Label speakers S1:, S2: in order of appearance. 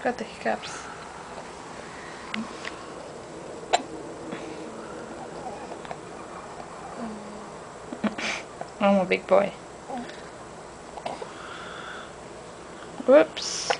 S1: Got the hiccups. I'm a big boy. Whoops.